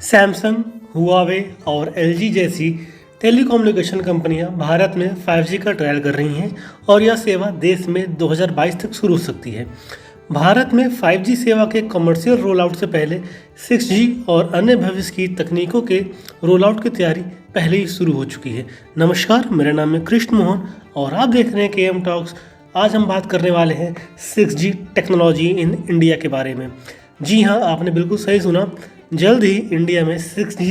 Samsung, Huawei और LG जैसी telecommunication कंपनियां भारत में 5G का ट्रायल कर रही हैं और यह सेवा देश में 2022 तक शुरू हो सकती है। भारत में 5G सेवा के कमर्शियल रोलआउट से पहले 6G और अन्य भविष्य की तकनीकों के रोलआउट की तैयारी पहले ही शुरू हो चुकी है। नमस्कार, मेरा नाम है कृष्ण मोहन और आप देख रहे हैं KM टॉक्स। आज हम बात करने वाले हैं 6G टेक्नोलॉजी इन इंडिया के बारे में। जी हाँ, आपने बिल्कुल सही सुना। जल्द ही इंडिया में 6G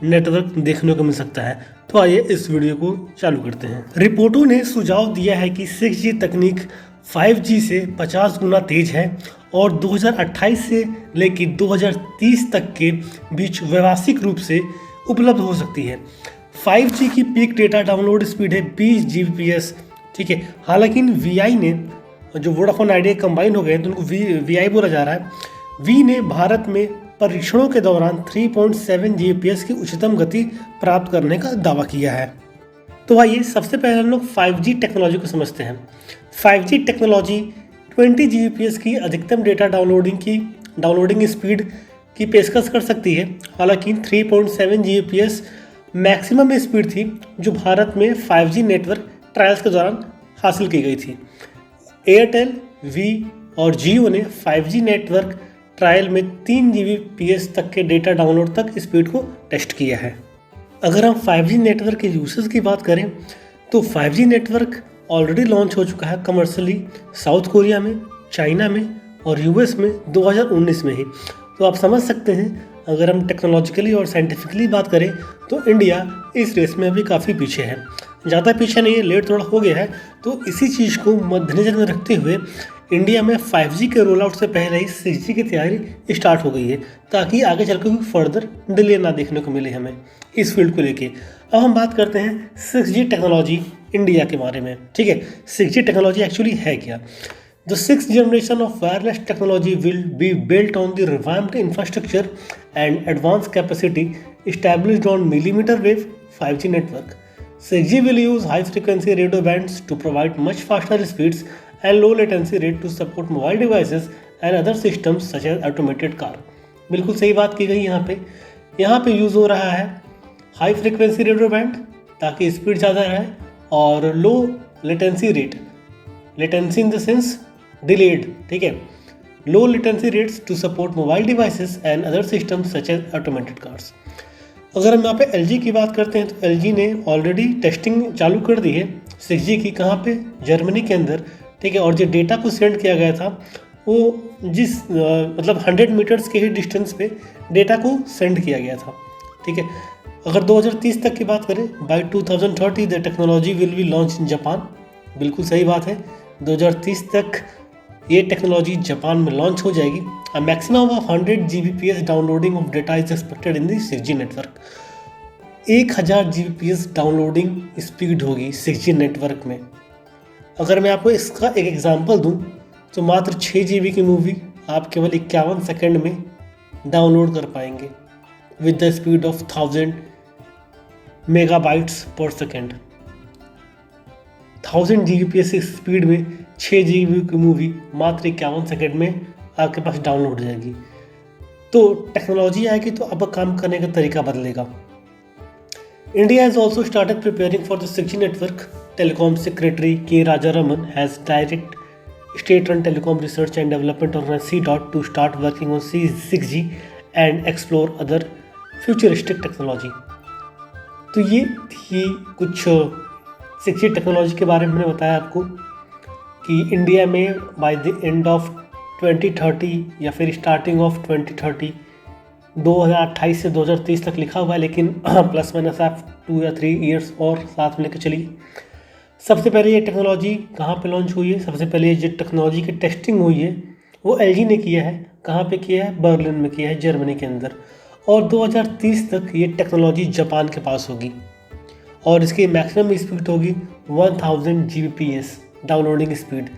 नेटवर्क देखने को मिल सकता है। तो आइए इस वीडियो को चालू करते हैं। रिपोर्टों ने सुझाव दिया है कि 6G तकनीक 5G से 50 गुना तेज है और 2028 से लेकर 2030 तक के बीच व्यावसायिक रूप से उपलब्ध हो सकती है। 5G की पीक डेटा डाउनलोड स्पीड है 20 Gbps, ठीक है। हालांकि VI ने, जो वोडाफोन आइडिया कंबाइन हो गए तो उनको VI बोला जा रहा है, वी ने भारत में परीक्षणों के दौरान 3.7 Gbps की उच्चतम गति प्राप्त करने का दावा किया है। तो आइए सबसे पहले हम लोग 5G टेक्नोलॉजी को समझते हैं। 5G टेक्नोलॉजी 20 Gbps की अधिकतम डेटा डाउनलोडिंग स्पीड की पेशकश कर सकती है। हालांकि 3.7 Gbps मैक्सिमम स्पीड थी जो भारत में 5G नेटवर्क ट्रायल्स के दौरान हासिल की गई थी। एयरटेल, वी और जियो ने 5G नेटवर्क ट्रायल में 3 Gbps तक के डेटा डाउनलोड तक स्पीड को टेस्ट किया है। अगर हम 5G नेटवर्क के यूसेज की बात करें तो 5G नेटवर्क ऑलरेडी लॉन्च हो चुका है कमर्शियली साउथ कोरिया में, चाइना में और US में 2019 में ही। तो आप समझ सकते हैं, अगर हम टेक्नोलॉजिकली और साइंटिफिकली बात करें तो इंडिया इस रेस में अभी काफ़ी पीछे है। ज़्यादा पीछे नहीं है, लेट थोड़ा हो गया है। तो इसी चीज़ को मद्देनजर में रखते हुए इंडिया में 5G के रोल आउट से पहले ही 6G की तैयारी स्टार्ट हो गई है, ताकि आगे चलकर कोई फर्दर डिले ना देखने को मिले हमें इस फील्ड को लेके। अब हम बात करते हैं 6G टेक्नोलॉजी इंडिया के बारे में, ठीक है। 6G टेक्नोलॉजी एक्चुअली है क्या? The sixth generation of wireless technology will be built on the revamped infrastructure and advanced capacity established on millimeter wave 5G network. 6G will use high-frequency radio bands to provide much faster speeds and low latency rate to support mobile devices and other systems such as automated car. बिल्कुल सही बात की गई यहाँ पे use हो रहा है हाई फ्रिक्वेंसी रेडियो बैंड ताकि स्पीड ज़्यादा रहे, और low latency rate, latency in the sense delayed, ठीक है, low latency rates to support mobile devices and other systems such as automated cars. अगर हम यहाँ पे LG की बात करते हैं तो LG ने ऑलरेडी टेस्टिंग चालू कर दी है 6G की। कहाँ पे? जर्मनी के अंदर, ठीक है। और जो डेटा को सेंड किया गया था वो मतलब 100 मीटर्स के ही डिस्टेंस पे डेटा को सेंड किया गया था, ठीक है। अगर 2030 तक की बात करें, by 2030 the technology will be launch in Japan. बिल्कुल सही बात है, 2030 तक ये टेक्नोलॉजी जापान में लॉन्च हो जाएगी। A maximum of 100 Gbps downloading of data is expected in the 6G network. 1000 Gbps downloading speed होगी 6G नेटवर्क में। अगर मैं आपको इसका एक एग्जांपल दूं तो मात्र 6 GB की मूवी आप केवल 51 सेकंड में डाउनलोड कर पाएंगे with the speed of 1000 megabytes पर सेकेंड। 1000 Gbps की स्पीड में 6 GB की मूवी मात्र 51 सेकंड में आपके पास डाउनलोड हो जाएगी। तो टेक्नोलॉजी आएगी तो अब काम करने का तरीका बदलेगा। India has also started preparing for the 6G network. Telecom secretary K Rajaraman has direct state-run telecom research and development organization C-DOT to start working on 6G and explore other futuristic technology। तो ये थी कुछ 6G technology के बारे में मैंने बताया आपको कि इंडिया में बाय द एंड ऑफ 2030 या फिर स्टार्टिंग ऑफ 2030, 2028 से 2030 तक लिखा हुआ है, लेकिन प्लस माइनस आप 2 या 3 ईयर्स और साथ में लेकर चलिए। सबसे पहले ये टेक्नोलॉजी कहाँ पे लॉन्च हुई है? सबसे पहले जो टेक्नोलॉजी की टेस्टिंग हुई है वो LG ने किया है। कहाँ पे किया है? बर्लिन में किया है, जर्मनी के अंदर। और 2030 तक ये टेक्नोलॉजी जापान के पास होगी और इसकी मैक्सिमम स्पीड होगी 1000 Gbps डाउनलोडिंग स्पीड,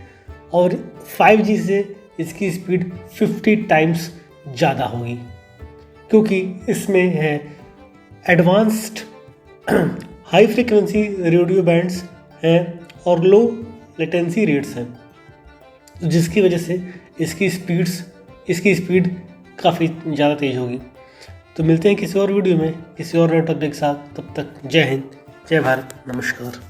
और 5G से इसकी स्पीड 50 टाइम्स ज़्यादा होगी, क्योंकि इसमें है advanced high frequency radio bands हैं और लो लेटेंसी रेट्स हैं, जिसकी वजह से इसकी स्पीड काफ़ी ज़्यादा तेज़ होगी। तो मिलते हैं किसी और वीडियो में किसी और नए टॉपिक के साथ। तब तक जय हिंद, जय भारत, नमस्कार।